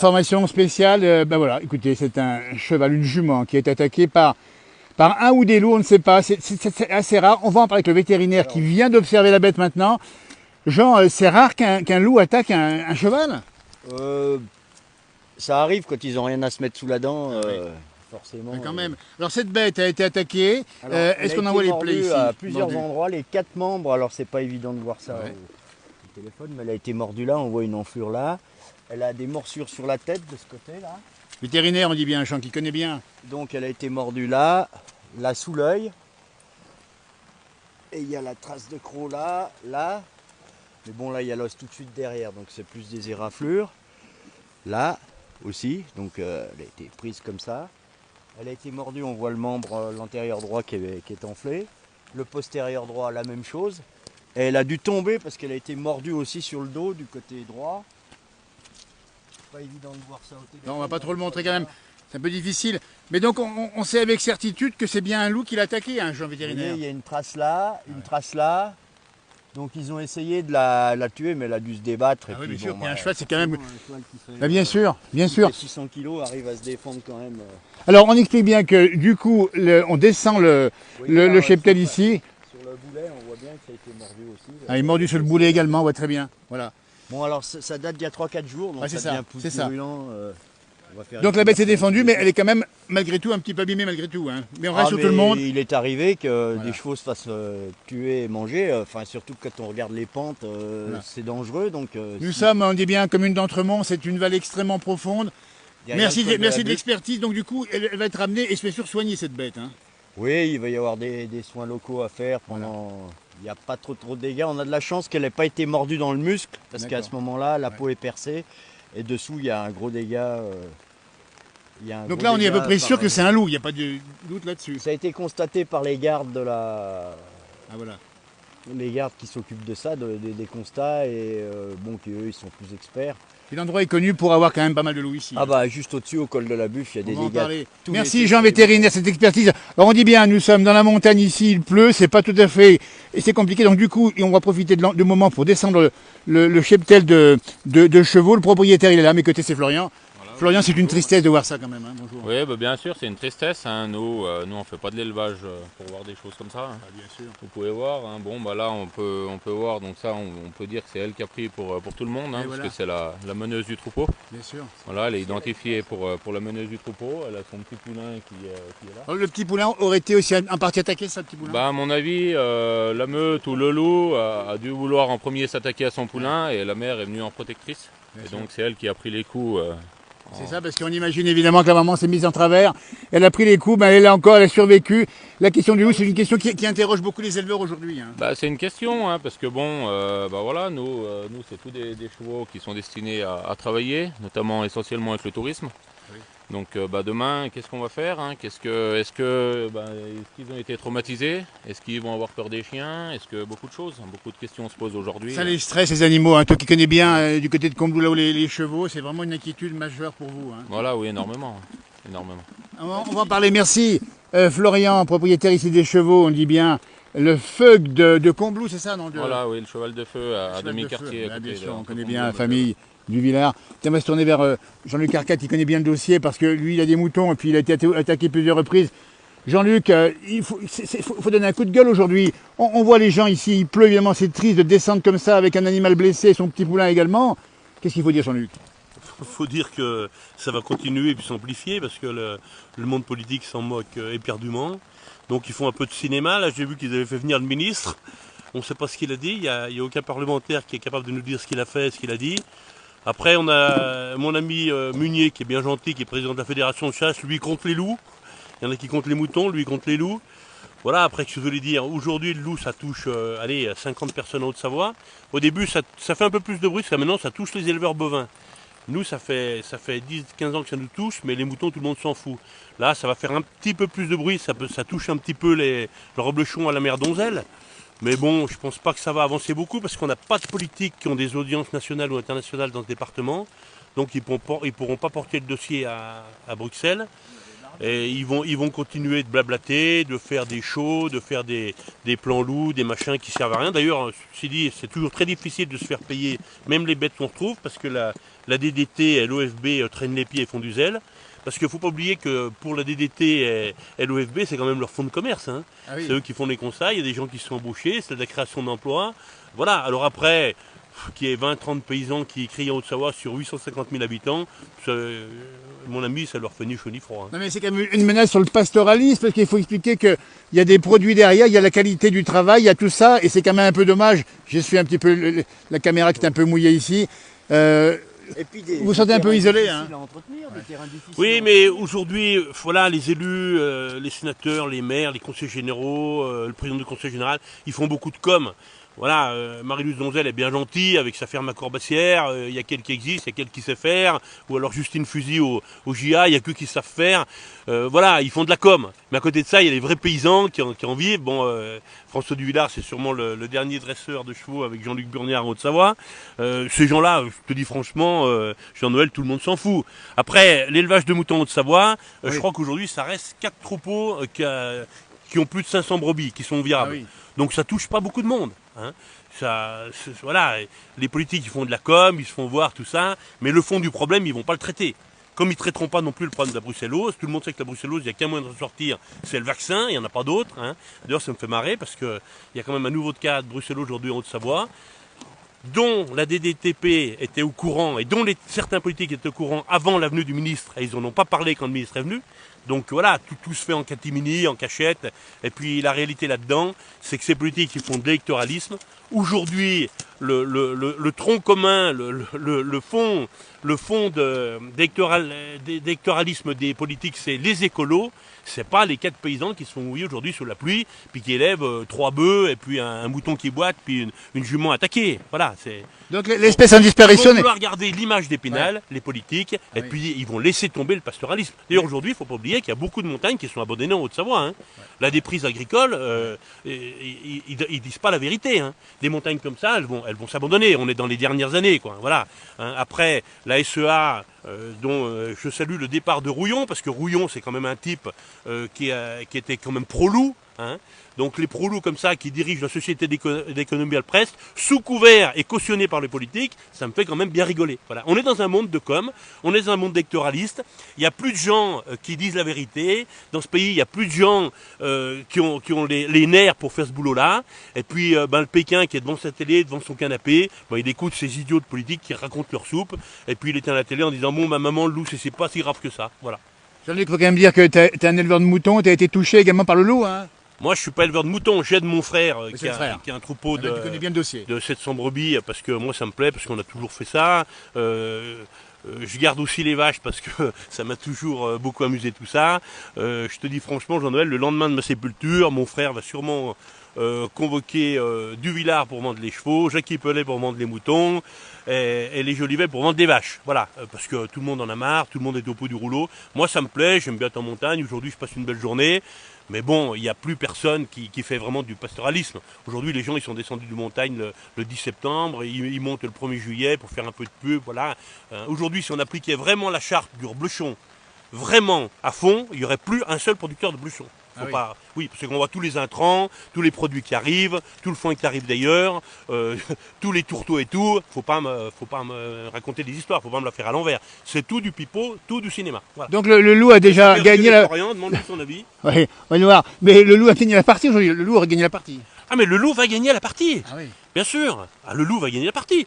Formation spéciale, ben voilà, écoutez, c'est un cheval, une jument qui est attaquée par un ou des loups, on ne sait pas, c'est assez rare. On va en parler avec le vétérinaire qui vient d'observer la bête maintenant. Jean, c'est rare qu'un loup attaque un cheval? Ça arrive quand ils n'ont rien à se mettre sous la dent, Oui. forcément. Mais quand même. Alors cette bête a été attaquée, est-ce qu'on en voit les plaies ici? À plusieurs Mordu. endroits, les 4 membres, alors c'est pas évident de voir ça Ouais. au téléphone, mais elle a été mordue là, on voit une enflure là. Elle a des morsures sur la tête de ce côté là. Vétérinaire, on dit bien, Jean qui connaît bien. Donc elle a été mordue là, là sous l'œil. Et il y a la trace de croc là, là. Mais bon là il y a l'os tout de suite derrière, donc c'est plus des éraflures. Là aussi, donc elle a été prise comme ça. Elle a été mordue, on voit le membre, l'antérieur droit qui est enflé. Le postérieur droit, la même chose. Et elle a dû tomber parce qu'elle a été mordue aussi sur le dos du côté droit. C'est pas évident de voir ça au téléphone. Non, on va pas trop le montrer quand même, c'est un peu difficile. Mais donc on sait avec certitude que c'est bien un loup qui l'a attaqué, hein, Jean Vous vétérinaire. voyez, il y a une trace là, une trace là. Donc ils ont essayé de la tuer, mais elle a dû se débattre. Ah Et oui, puis, bien sûr, bon, puis un bah, cheval c'est quand même... un cheval qui fait, Bah, bien sûr, bien sûr. 600 kg arrive à se défendre quand même. Alors on explique bien que du coup on descend le cheptel sur, ici. Sur le boulet, on voit bien que ça a été mordu aussi. Ah, il est mordu sur le boulet également, ouais, très bien. Voilà. Bon alors ça date d'il y a 3-4 jours, donc Ouais, c'est ça ça, devient plus c'est ça. brûlant. On va faire Donc une la bête s'est couverture. défendue, mais elle est quand même malgré tout un petit peu abîmée malgré tout. Hein. Mais on reste sur mais tout le monde. il est arrivé que Voilà. des chevaux se fassent tuer et manger, enfin surtout quand on regarde les pentes, Voilà. c'est dangereux. Donc, Nous si sommes, on dit bien, commune d'Entremont, c'est une vallée extrêmement profonde. derrière Merci, le col merci la de butte- l'expertise. Donc du coup, elle va être ramenée et je vais soigner cette bête. Hein. Oui, il va y avoir des soins locaux à faire pendant. Il n'y a pas trop de dégâts. On a de la chance qu'elle n'ait pas été mordue dans le muscle, parce qu'à D'accord. ce moment-là, la Ouais. peau est percée et dessous il y a un gros dégât. Donc là, on est à peu près sûr que c'est un loup, il n'y a pas de doute là-dessus. Ça a été constaté par les gardes de la. Ah voilà. Les gardes qui s'occupent de ça, des constats, et bon, eux ils sont plus experts. Et l'endroit est connu pour avoir quand même pas mal de loups ici. Ah bah juste au-dessus, au col de la Buffe, il y a On des va en dégâts. parler. tout Merci l'été Jean sur les vétérinaire, cette expertise. Alors on dit bien, nous sommes dans la montagne ici, il pleut, c'est pas tout à fait, et c'est compliqué. Donc du coup, on va profiter de moment pour descendre le cheptel de chevaux. Le propriétaire, il est là, à mes côtés, c'est Florian. Voilà, Florian, c'est une tristesse de voir ça quand même. Hein. Bonjour. oui, bah bien sûr, c'est une tristesse. Hein. Nous, on fait pas de l'élevage pour voir des choses comme ça. Hein. Ah, bien sûr. Vous pouvez voir. Hein. Bon, bah là, on peut voir. Donc ça, on peut dire que c'est elle qui a pris pour tout le monde, hein, Et parce voilà. que c'est la meneuse du troupeau. Bien sûr. Voilà, elle est identifiée pour la meneuse du troupeau. Elle a son petit poulain qui est là. Alors, le petit poulain aurait été aussi en partie attaqué, ça, le petit poulain? Bah, à mon avis, la meute ou le loup a dû vouloir en premier s'attaquer à son poulain, et la mère est venue en protectrice. Bien Et sûr. donc c'est elle qui a pris les coups. C'est ça, parce qu'on imagine évidemment que la maman s'est mise en travers, elle a pris les coups, mais elle est là encore, elle a survécu. La question du loup, c'est une question qui interroge beaucoup les éleveurs aujourd'hui. Hein. Bah, c'est une question, hein, parce que bon, bah voilà, nous c'est tous des chevaux qui sont destinés à travailler, notamment essentiellement avec le tourisme. Oui. Donc bah, demain, qu'est-ce qu'on va faire, hein? Est-ce qu'ils ont été traumatisés? Est-ce qu'ils vont avoir peur des chiens? Est-ce que beaucoup de choses, beaucoup de questions se posent aujourd'hui. Ça les stresse, les animaux. Hein. Toi qui connais bien du côté de Combloux, là où les chevaux, c'est vraiment une inquiétude majeure pour vous. Hein. Voilà, oui, énormément, énormément. On va en parler, merci. Florian, propriétaire ici des chevaux, on dit bien le feug de Combloux, c'est ça, non? Voilà, oui, le cheval de feu à Cheval de demi-quartier. feu. à côté Bien sûr, de- on de connaît Combloux, bien la donc, famille du Villard. On va se tourner vers Jean-Luc Arcade qui connaît bien le dossier parce que lui il a des moutons et puis il a été attaqué plusieurs reprises. Jean-Luc, il faut donner un coup de gueule aujourd'hui. On voit les gens ici, il pleut évidemment, c'est triste de descendre comme ça avec un animal blessé, son petit poulain également. Qu'est-ce qu'il faut dire, Jean-Luc? Il faut dire que ça va continuer et puis s'amplifier parce que le monde politique s'en moque éperdument. Donc ils font un peu de cinéma. Là j'ai vu qu'ils avaient fait venir le ministre. On ne sait pas ce qu'il a dit. Il n'y a aucun parlementaire qui est capable de nous dire ce qu'il a fait, ce qu'il a dit. Après on a mon ami Munier qui est bien gentil, qui est président de la fédération de chasse. Lui compte les loups. Il y en a qui comptent les moutons, lui compte les loups. Voilà, après que je voulais dire, aujourd'hui le loup ça touche 50 personnes en Haute-Savoie. Au début ça fait un peu plus de bruit, parce que maintenant ça touche les éleveurs bovins. Nous, ça fait 10-15 ans que ça nous touche, mais les moutons, tout le monde s'en fout. Là, ça va faire un petit peu plus de bruit, ça touche un petit peu le reblochon à la mère Donzelle. Mais bon, je pense pas que ça va avancer beaucoup, parce qu'on n'a pas de politiques qui ont des audiences nationales ou internationales dans ce département. Donc, ils pourront pas porter le dossier à Bruxelles. Et ils vont continuer de blablater, de faire des shows, de faire des plans loups, des machins qui servent à rien. D'ailleurs, c'est toujours très difficile de se faire payer, même les bêtes qu'on retrouve, parce que la DDT et l'OFB traînent les pieds et font du zèle. Parce qu'il ne faut pas oublier que pour la DDT et l'OFB, c'est quand même leur fonds de commerce. Hein. Ah oui. C'est eux qui font les conseils, il y a des gens qui sont embauchés, c'est de la création d'emplois. Voilà, alors après, qu'il y ait 20-30 paysans qui crient en Haute-Savoie sur 850 000 habitants, mon ami, ça leur fait ni chaud ni froid. Hein. Non mais c'est quand même une menace sur le pastoralisme, parce qu'il faut expliquer qu'il y a des produits derrière, il y a la qualité du travail, il y a tout ça, et c'est quand même un peu dommage. Je suis un petit peu, la caméra qui est un peu mouillée ici. Et puis vous vous sentez un peu isolé, hein. Oui, mais aujourd'hui, voilà, les élus, les sénateurs, les maires, les conseillers généraux, le président du conseil général, ils font beaucoup de com'. Voilà, Marie-Louise Donzel est bien gentille avec sa ferme à Corbassière, il y a qu'elle qui existe, il y a qu'elle qui sait faire, ou alors Justine Fusy au JA, il y a qu'eux qui savent faire. Voilà, ils font de la com. Mais à côté de ça, il y a les vrais paysans qui en vivent. Bon, François Duvillard, c'est sûrement le dernier dresseur de chevaux avec Jean-Luc Burniard en Haute-Savoie. Ces gens-là, je te dis franchement, Jean-Noël, tout le monde s'en fout. Après, l'élevage de moutons en Haute-Savoie, oui. Je crois qu'aujourd'hui, ça reste 4 troupeaux qui ont plus de 500 brebis, qui sont viables. Ah oui. Donc ça touche pas beaucoup de monde. Hein. Voilà, les politiques ils font de la com, ils se font voir, tout ça, mais le fond du problème, ils vont pas le traiter. Comme ils ne traiteront pas non plus le problème de la brucellose, tout le monde sait que la brucellose, il n'y a qu'un moyen de sortir, c'est le vaccin, il n'y en a pas d'autre. Hein. D'ailleurs, ça me fait marrer parce qu'il y a quand même un nouveau cas de brucellose aujourd'hui en Haute-Savoie, dont la DDTP était au courant et dont certains politiques étaient au courant avant la venue du ministre, et ils n'en ont pas parlé quand le ministre est venu. Donc voilà, tout se fait en catimini, en cachette. Et puis la réalité là-dedans, c'est que ces politiques ils font de l'électoralisme. Aujourd'hui, le tronc commun, le fond d'électoralisme des politiques, c'est les écolos. C'est pas les 4 paysans qui se font mouiller aujourd'hui sous la pluie, puis qui élèvent 3 bœufs, et puis un mouton qui boite, puis une jument attaquée. Voilà, c'est... Donc l'espèce en disparition... Ils vont vouloir garder l'image d'Épinal, ouais. Les politiques, et puis ils vont laisser tomber le pastoralisme. D'ailleurs aujourd'hui, il ne faut pas oublier qu'il y a beaucoup de montagnes qui sont abandonnées en Haute-Savoie. Hein. Ouais. La déprise agricole, ils disent pas la vérité. Hein. Des montagnes comme ça, elles vont s'abandonner. On est dans les dernières années, quoi. Voilà. Hein. Après, la SEA... dont je salue le départ de Rouillon, parce que Rouillon c'est quand même un type qui était quand même pro-loup. Hein. Donc les pro-loups comme ça qui dirigent la société d'économie à presse, sous couvert et cautionné par les politiques, ça me fait quand même bien rigoler. Voilà. On est dans un monde de com, on est dans un monde d'électoraliste, il n'y a plus de gens qui disent la vérité, dans ce pays il n'y a plus de gens qui ont les nerfs pour faire ce boulot-là, et puis le Pékin qui est devant sa télé, devant son canapé, il écoute ces idiots de politiques qui racontent leur soupe, et puis il éteint la télé en disant bon ma maman le loup c'est pas si grave que ça. Voilà. Jean-Luc, il faut quand même dire que tu es un éleveur de moutons, tu as été touché également par le loup, hein. Moi, je suis pas éleveur de moutons, j'aide mon frère qui a un troupeau tu connais bien le dossier. De 700 brebis, parce que moi, ça me plaît, parce qu'on a toujours fait ça. Je garde aussi les vaches, parce que ça m'a toujours beaucoup amusé tout ça. Je te dis franchement, Jean-Noël, le lendemain de ma sépulture, mon frère va sûrement convoquer Duvillard pour vendre les chevaux, Jacques Pellet pour vendre les moutons, et les Jolivet pour vendre des vaches. Voilà, parce que tout le monde en a marre, tout le monde est au bout du rouleau. Moi, ça me plaît, j'aime bien être en montagne. Aujourd'hui, je passe une belle journée. Mais bon, il n'y a plus personne qui fait vraiment du pastoralisme. Aujourd'hui, les gens ils sont descendus de montagne le 10 septembre, ils montent le 1er juillet pour faire un peu de pub. Voilà. Aujourd'hui, si on appliquait vraiment la charte du reblochon, vraiment à fond, il n'y aurait plus un seul producteur de blouchon. Oui, parce qu'on voit tous les intrants, tous les produits qui arrivent, tout le foin qui arrive d'ailleurs, tous les tourteaux et tout. Faut pas me raconter des histoires, faut pas me la faire à l'envers. C'est tout du pipeau, tout du cinéma. Voilà. Donc le loup a déjà gagné la... Demande-lui son avis. Oui, on va voir. Mais le loup a gagné la partie aujourd'hui. Le loup a gagné la partie. Ah mais le loup va gagner la partie. Ah oui. Bien sûr. Ah, le loup va gagner la partie.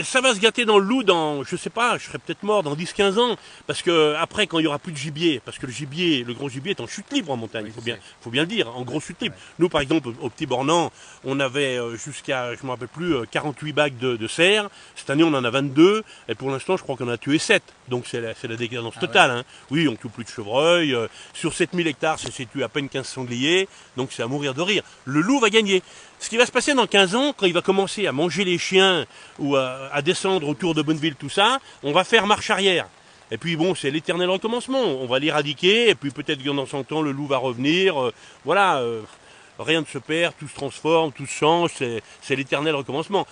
Ça va se gâter dans le loup dans, je sais pas, je serai peut-être mort dans 10-15 ans. Parce que après, quand il y aura plus de gibier, parce que le gros gibier est en chute libre en montagne, il faut bien le dire, en gros chute libre. Ouais. Nous, par exemple, au Petit Bornand, on avait jusqu'à, je me rappelle plus, 48 bacs de cerfs. Cette année, on en a 22. Et pour l'instant, je crois qu'on en a tué 7. Donc c'est la décadence totale. Ouais. Hein. Oui, on ne tue plus de chevreuils. Sur 7000 hectares, c'est tué à peine 15 sangliers. Donc c'est à mourir de rire. Le loup va gagner. Ce qui va se passer dans 15 ans, quand il va commencer à manger les chiens ou à descendre autour de Bonneville, tout ça, on va faire marche arrière. Et puis bon, c'est l'éternel recommencement. On va l'éradiquer, et puis peut-être que dans 100 ans, le loup va revenir. Voilà. rien ne se perd, tout se transforme, tout se change, c'est l'éternel recommencement.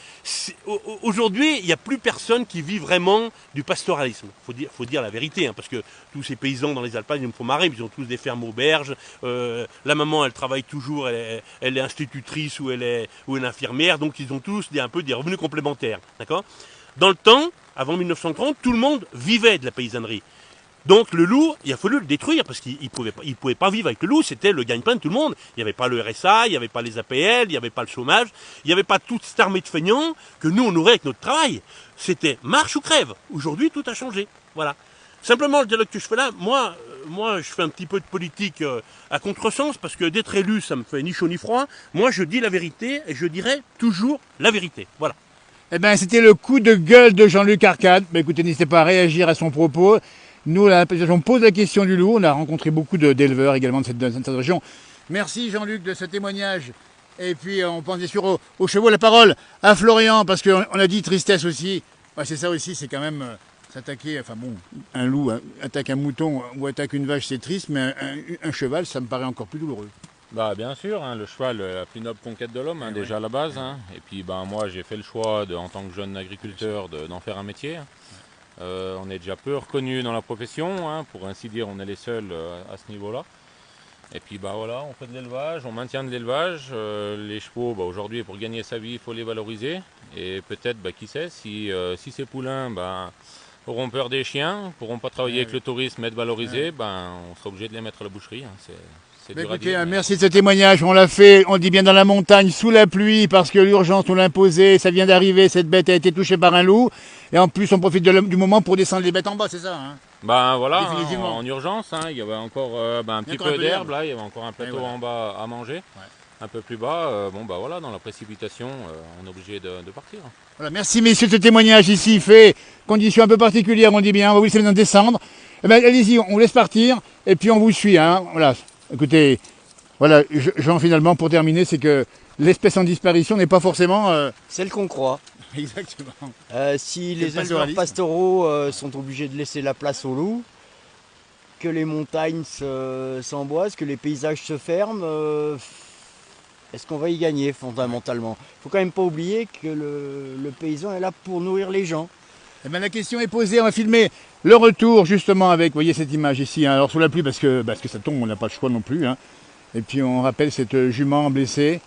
Aujourd'hui, il n'y a plus personne qui vit vraiment du pastoralisme. Faut dire la vérité, hein, parce que tous ces paysans dans les Alpes, ils me font marrer, ils ont tous des fermes auberges. La maman, elle travaille toujours, elle est institutrice ou elle est infirmière, donc ils ont tous un peu des revenus complémentaires. D'accord ? Dans le temps, avant 1930, tout le monde vivait de la paysannerie. Donc le loup, il a fallu le détruire parce qu'il ne pouvait pas vivre avec le loup, c'était le gagne-pain de tout le monde. Il n'y avait pas le RSA, il n'y avait pas les APL, il n'y avait pas le chômage, il n'y avait pas toute cette armée de feignants que nous on aurait avec notre travail. C'était marche ou crève. Aujourd'hui, tout a changé. Voilà. Simplement, le dialogue que je fais là, moi je fais un petit peu de politique à contresens parce que d'être élu, ça me fait ni chaud ni froid. Moi, je dis la vérité et je dirai toujours la vérité. Voilà. Eh bien, c'était le coup de gueule de Jean-Luc Arcade. Bah, écoutez, n'hésitez pas à réagir à son propos. Nous, on pose la question du loup. On a rencontré beaucoup d'éleveurs également de cette région. Merci Jean-Luc de ce témoignage. Et puis, on pense bien sûr aux chevaux. La parole à Florian, parce qu'on a dit tristesse aussi. Bah, c'est ça aussi, c'est quand même s'attaquer. Enfin bon, un loup attaque un mouton ou attaque une vache, c'est triste, mais un cheval, ça me paraît encore plus douloureux. Bah bien sûr, hein, le cheval, la plus noble conquête de l'homme, hein, déjà à la base. Hein. Et puis moi j'ai fait le choix, en tant que jeune agriculteur, d'en faire un métier. On est déjà peu reconnus dans la profession, hein, pour ainsi dire, on est les seuls à ce niveau-là. Et puis voilà, on fait de l'élevage, on maintient de l'élevage. Les chevaux, aujourd'hui pour gagner sa vie, il faut les valoriser. Et peut-être, qui sait, si ces poulains auront peur des chiens, ne pourront pas travailler avec le tourisme, être valorisés, on sera obligé de les mettre à la boucherie. Hein. Écoutez, merci de ce témoignage. On l'a fait, on dit bien dans la montagne, sous la pluie, parce que l'urgence nous l'a imposé. Ça vient d'arriver, cette bête a été touchée par un loup. Et en plus, on profite du moment pour descendre les bêtes en bas, c'est ça, hein? Voilà, en urgence, hein, il y avait encore un petit peu d'herbe, là, il y avait encore un plateau en bas à manger. Ouais. Un peu plus bas, voilà, dans la précipitation, on est obligé de partir. Voilà, merci messieurs de ce témoignage ici, fait conditions un peu particulières, on dit bien, on va vous laisser maintenant descendre. Eh ben, allez-y, on vous laisse partir, et puis on vous suit, hein, voilà. Écoutez, voilà, Jean, finalement, pour terminer, c'est que l'espèce en disparition n'est pas forcément... Celle qu'on croit. Exactement. Si les éleveurs pastoraux sont obligés de laisser la place aux loups, que les montagnes s'emboisent, que les paysages se ferment, est-ce qu'on va y gagner fondamentalement? Il ne faut quand même pas oublier que le paysan est là pour nourrir les gens. Eh bien, la question est posée, on va filmer le retour justement avec, vous voyez cette image ici, hein, alors sous la pluie parce que ça tombe, on n'a pas le choix non plus. Hein. Et puis on rappelle cette jument blessée,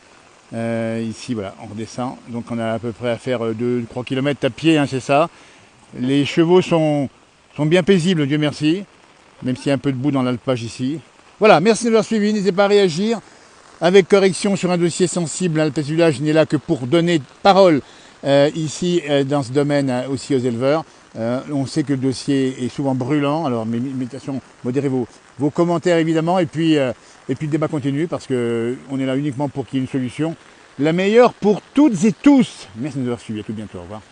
ici voilà, on redescend, donc on a à peu près à faire 2-3 km à pied, hein, c'est ça. Les chevaux sont bien paisibles, Dieu merci, même s'il y a un peu de boue dans l'alpage ici. Voilà, merci de l'avoir suivi, n'hésitez pas à réagir avec correction sur un dossier sensible. L'Alpes du Village n'est là que pour donner parole ici dans ce domaine aussi aux éleveurs. On sait que le dossier est souvent brûlant, alors méditation, modérez vos commentaires évidemment, et puis le débat continue parce qu'on est là uniquement pour qu'il y ait une solution, la meilleure pour toutes et tous. Merci de nous avoir suivis, à tout bientôt, au revoir.